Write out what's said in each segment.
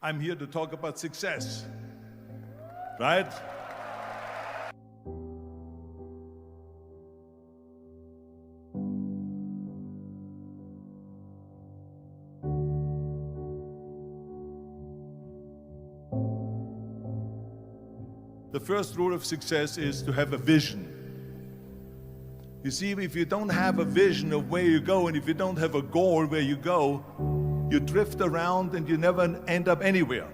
I'm here to talk about success, right? The first rule of success is to have a vision. You see, if you don't have a vision of where you go, and if you don't have a goal where you go, you drift around and you never end up anywhere.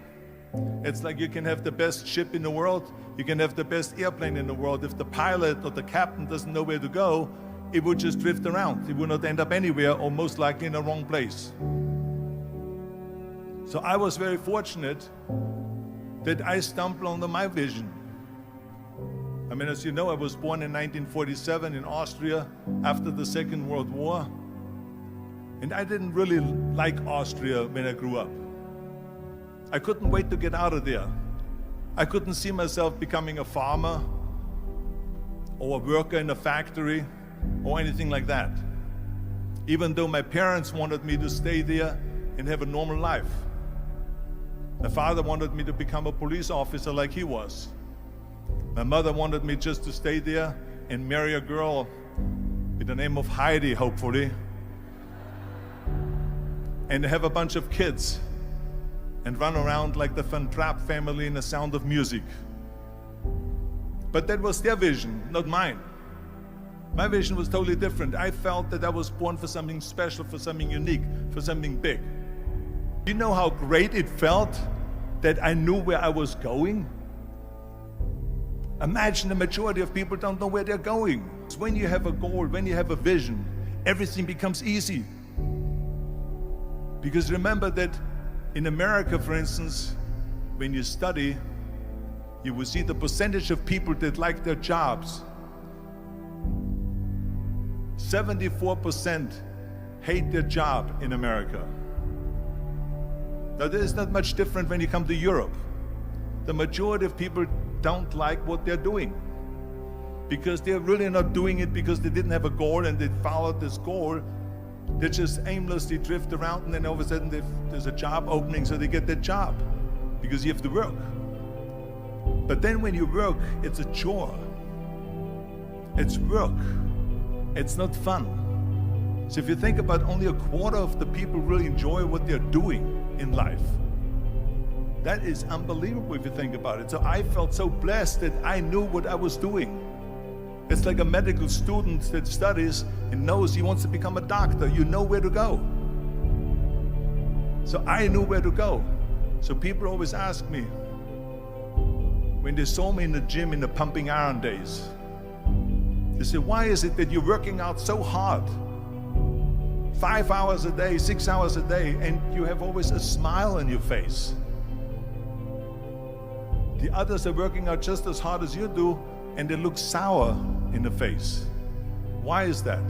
It's like you can have the best ship in the world, you can have the best airplane in the world. If the pilot or the captain doesn't know where to go, it would just drift around. It would not end up anywhere, or most likely in the wrong place. So I was very fortunate that I stumbled onto my vision. I mean, as you know, I was born in 1947 in Austria after the Second World War. And I didn't really like Austria when I grew up. I couldn't wait to get out of there. I couldn't see myself becoming a farmer or a worker in a factory or anything like that. Even though my parents wanted me to stay there and have a normal life. My father wanted me to become a police officer like he was. My mother wanted me just to stay there and marry a girl with the name of Heidi, hopefully, and have a bunch of kids and run around like the Van Trapp family in The Sound of Music. But that was their vision, not mine. My vision was totally different. I felt that I was born for something special, for something unique, for something big. Do you know how great it felt that I knew where I was going? Imagine the majority of people don't know where they're going. When you have a goal, when you have a vision, everything becomes easy. Because remember that in America, for instance, when you study, you will see the percentage of people that like their jobs. 74% hate their job in America. Now, there is not much different when you come to Europe. The majority of people don't like what they're doing because they're really not doing it because they didn't have a goal and they followed this goal. They just aimlessly drift around, and then all of a sudden there's a job opening, so they get that job because you have to work. But then when you work, it's a chore. It's work. It's not fun. So if you think about, only a quarter of the people really enjoy what they're doing in life. That is unbelievable if you think about it. So I felt so blessed that I knew what I was doing. It's like a medical student that studies and knows he wants to become a doctor. You know where to go. So I knew where to go. So people always ask me, when they saw me in the gym in the pumping iron days, they say, why is it that you're working out so hard? 5 hours a day, 6 hours a day, and you have always a smile on your face. The others are working out just as hard as you do, and they look sour in the face. Why is that?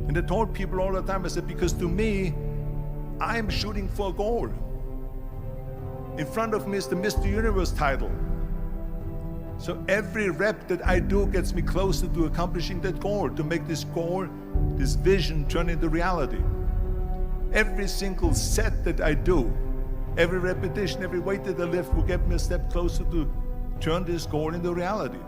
And I told people all the time, I said, because to me, I'm shooting for a goal. In front of me is the Mr. Universe title. So every rep that I do gets me closer to accomplishing that goal, to make this goal, this vision turn into reality. Every single set that I do, every repetition, every weight that I lift will get me a step closer to turn this goal into reality.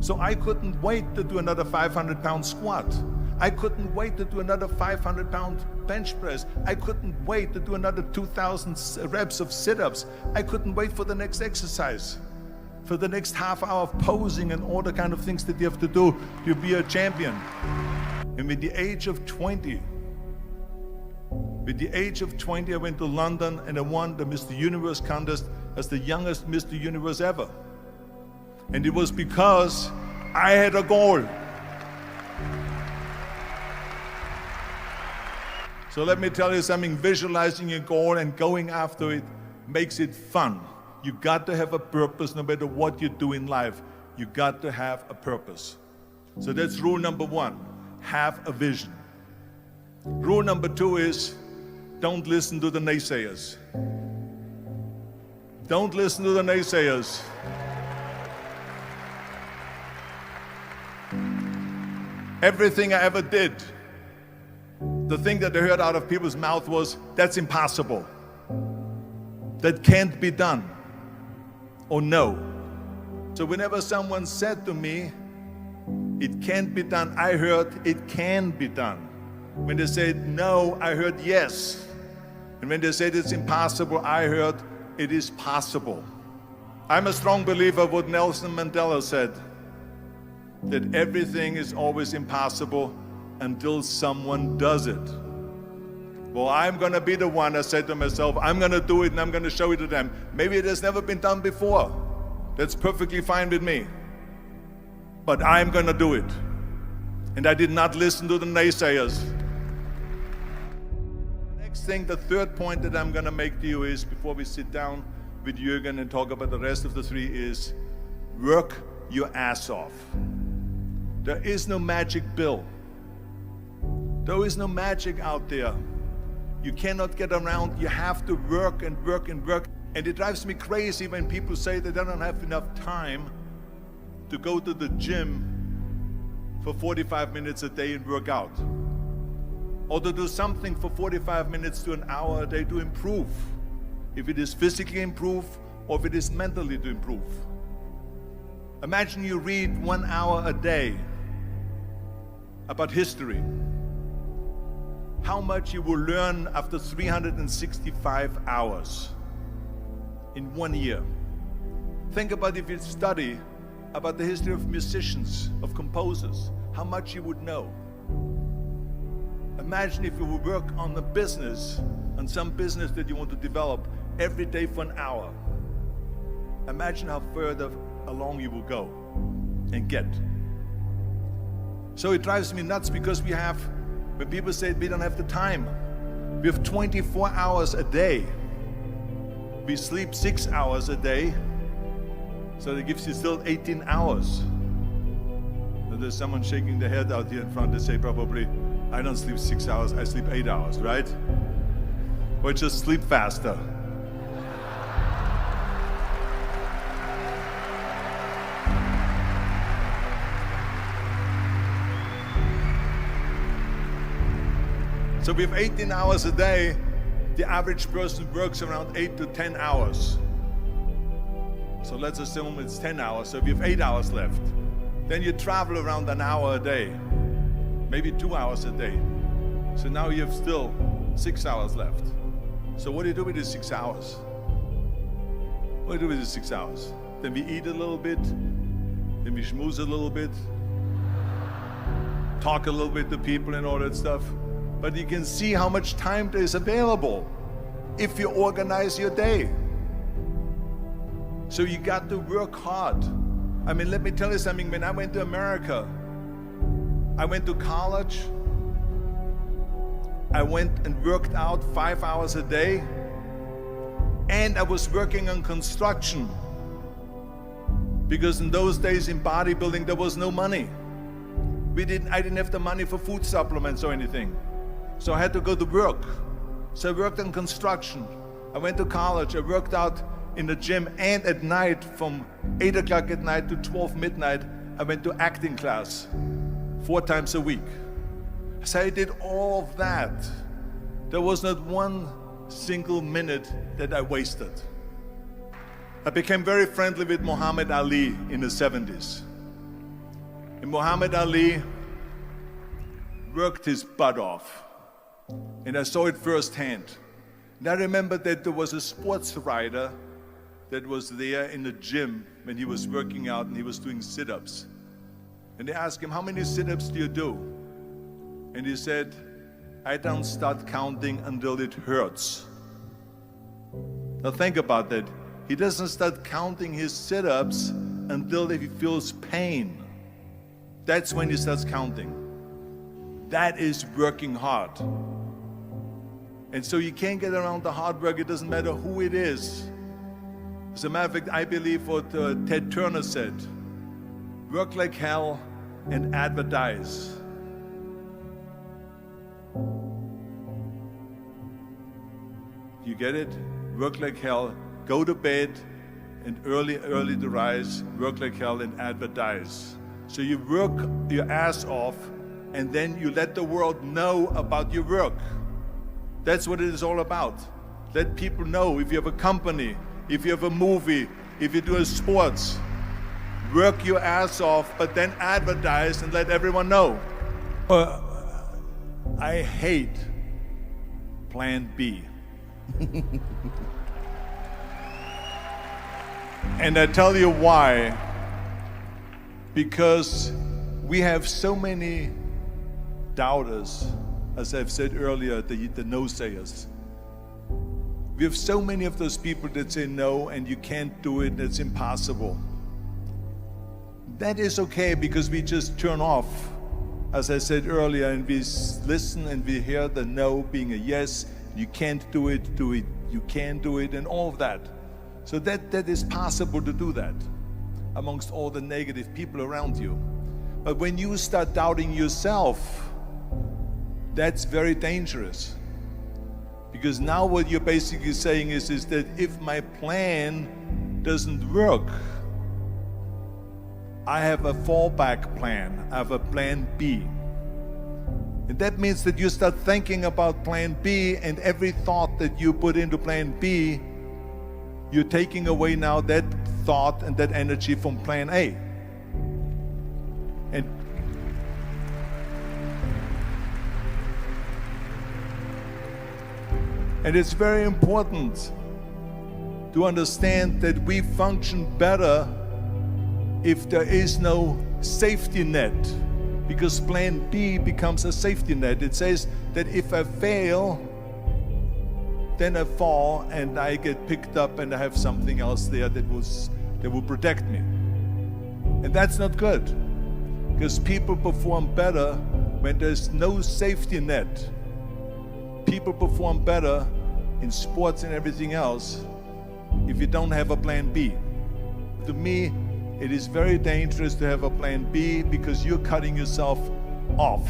So I couldn't wait to do another 500-pound squat. I couldn't wait to do another 500-pound bench press. I couldn't wait to do another 2,000 reps of sit-ups. I couldn't wait for the next exercise, for the next half hour of posing and all the kind of things that you have to do to be a champion. And with the age of 20, I went to London and I won the Mr. Universe contest as the youngest Mr. Universe ever. And it was because I had a goal. So let me tell you something, visualizing a goal and going after it makes it fun. You got to have a purpose no matter what you do in life. You got to have a purpose. So that's rule number one, have a vision. Rule number two is, don't listen to the naysayers. Don't listen to the naysayers. Everything I ever did, the thing that I heard out of people's mouth was, that's impossible. that can't be done or no. So whenever someone said to me, it can't be done, I heard it can be done. When they said no, I heard yes. And when they said it's impossible, I heard it is possible. I'm a strong believer of what Nelson Mandela said, that everything is always impossible until someone does it. Well, I'm going to be the one, I said to myself, I'm going to do it and I'm going to show it to them. Maybe it has never been done before. That's perfectly fine with me. But I'm going to do it. And I did not listen to the naysayers. The next thing, the third point that I'm going to make to you is, before we sit down with Jürgen and talk about the rest of the three, is work your ass off. There is no magic pill. There is no magic out there. You cannot get around. You have to work and work and work. And it drives me crazy when people say that they don't have enough time to go to the gym for 45 minutes a day and work out, or to do something for 45 minutes to an hour a day to improve, if it is physically improve or if it is mentally to improve. Imagine you read 1 hour a day about history. How much you will learn after 365 hours in 1 year. Think about if you study about the history of musicians, of composers, how much you would know. Imagine if you would work on a business, on some business that you want to develop every day for an hour. Imagine how further along you will go and get. So it drives me nuts because when people say we don't have the time, we have 24 hours a day. We sleep 6 hours a day, so that gives you still 18 hours. Now there's someone shaking their head out here in front. They say probably, I don't sleep 6 hours, I sleep 8 hours, right? Or just sleep faster. So we have 18 hours a day. The average person works around 8 to 10 hours. So let's assume it's 10 hours, so we have 8 hours left. Then you travel around an hour a day, maybe 2 hours a day. So now you have still 6 hours left. So what do you do with these 6 hours? What do you do with these 6 hours? Then we eat a little bit, then we schmooze a little bit, talk a little bit to people and all that stuff. But you can see how much time there is available if you organize your day. So you got to work hard. I mean, let me tell you something. When I went to America, I went to college. I went and worked out 5 hours a day. And I was working on construction. Because in those days in bodybuilding, there was no money. I didn't have the money for food supplements or anything. So I had to go to work. So I worked on construction. I went to college. I worked out in the gym, and at night from 8 o'clock at night to 12 midnight, I went to acting class 4 times a week. So I did all of that. There was not one single minute that I wasted. I became very friendly with Muhammad Ali in the 70s. And Muhammad Ali worked his butt off. And I saw it firsthand. And I remember that there was a sports writer that was there in the gym when he was working out and he was doing sit-ups. And they asked him, how many sit-ups do you do? And he said, I don't start counting until it hurts. Now think about that. He doesn't start counting his sit-ups until he feels pain. That's when he starts counting. That is working hard. And so you can't get around the hard work. It doesn't matter who it is. As a matter of fact, I believe what Ted Turner said, work like hell and advertise. You get it? Work like hell, go to bed, and early to rise, work like hell and advertise. So you work your ass off, and then you let the world know about your work. That's what it is all about. Let people know. If you have a company, if you have a movie, if you do a sports, work your ass off, but then advertise and let everyone know. I hate Plan B. And I tell you why. Because we have so many doubters, as I've said earlier, the no-sayers. We have so many of those people that say no and you can't do it and it's impossible. That is okay because we just turn off, as I said earlier, and we listen and we hear the no being a yes. You can't do it, you can do it, and all of that. So that is possible to do that amongst all the negative people around you. But when you start doubting yourself, that's very dangerous. Because now what you're basically saying is that if my plan doesn't work, I have a fallback plan, I have a plan B. And that means that you start thinking about plan B, and every thought that you put into plan B, you're taking away now that thought and that energy from plan A. And it's very important to understand that we function better if there is no safety net, because plan B becomes a safety net. It says that if I fail, then I fall and I get picked up and I have something else there that will protect me. And that's not good, because people perform better when there's no safety net. People perform better in sports and everything else if you don't have a plan B. To me, it is very dangerous to have a plan B, because you're cutting yourself off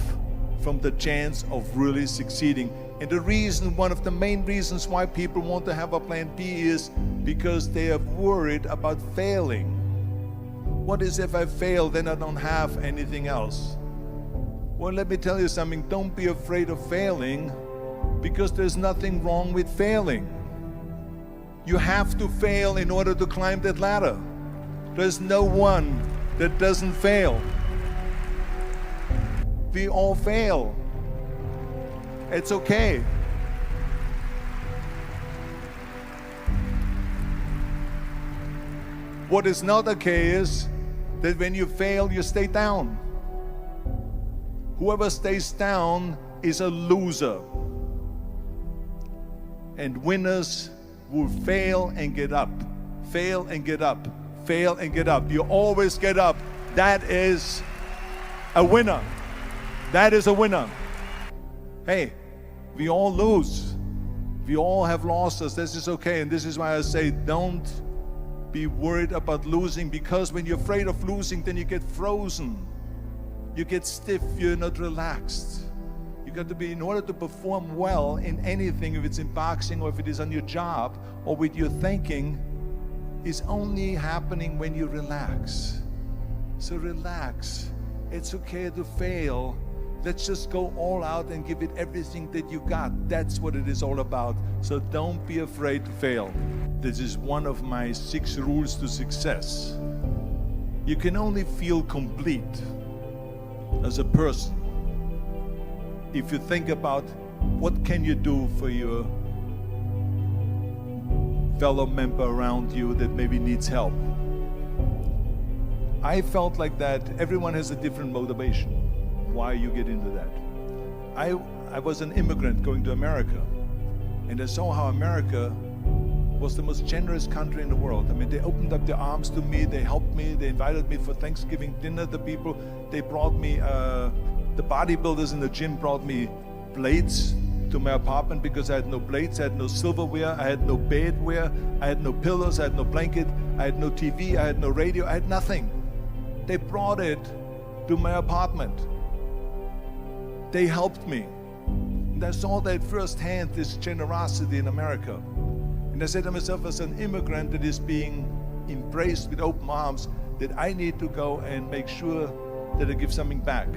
from the chance of really succeeding. And the reason, one of the main reasons why people want to have a plan B is because they are worried about failing. What is if I fail, then I don't have anything else? Well, let me tell you something. Don't be afraid of failing, because there's nothing wrong with failing. You have to fail in order to climb that ladder. There's no one that doesn't fail. We all fail. It's okay. What is not okay is that when you fail, you stay down. Whoever stays down is a loser. And winners will fail and get up, fail and get up, fail and get up. You always get up. That is a winner. That is a winner. Hey, we all lose. We all have losses. This is okay. And this is why I say don't be worried about losing, because when you're afraid of losing, then you get frozen. You get stiff. You're not relaxed. You got to be, in order to perform well in anything, if it's in boxing or if it is on your job or with your thinking, is only happening when you relax. So relax. It's okay to fail. Let's just go all out and give it everything that you got. That's what it is all about. So don't be afraid to fail. This is one of my 6 rules to success. You can only feel complete as a person if you think about what can you do for your fellow member around you that maybe needs help. I felt like that. Everyone has a different motivation why you get into that. I was an immigrant going to America, and I saw how America was the most generous country in the world. I mean, they opened up their arms to me, they helped me, they invited me for Thanksgiving dinner. The people, they brought me, the bodybuilders in the gym brought me plates to my apartment because I had no plates, I had no silverware, I had no bedware, I had no pillows, I had no blanket, I had no TV, I had no radio, I had nothing. They brought it to my apartment. They helped me. And I saw that firsthand, this generosity in America. And I said to myself, as an immigrant that is being embraced with open arms, that I need to go and make sure that I give something back.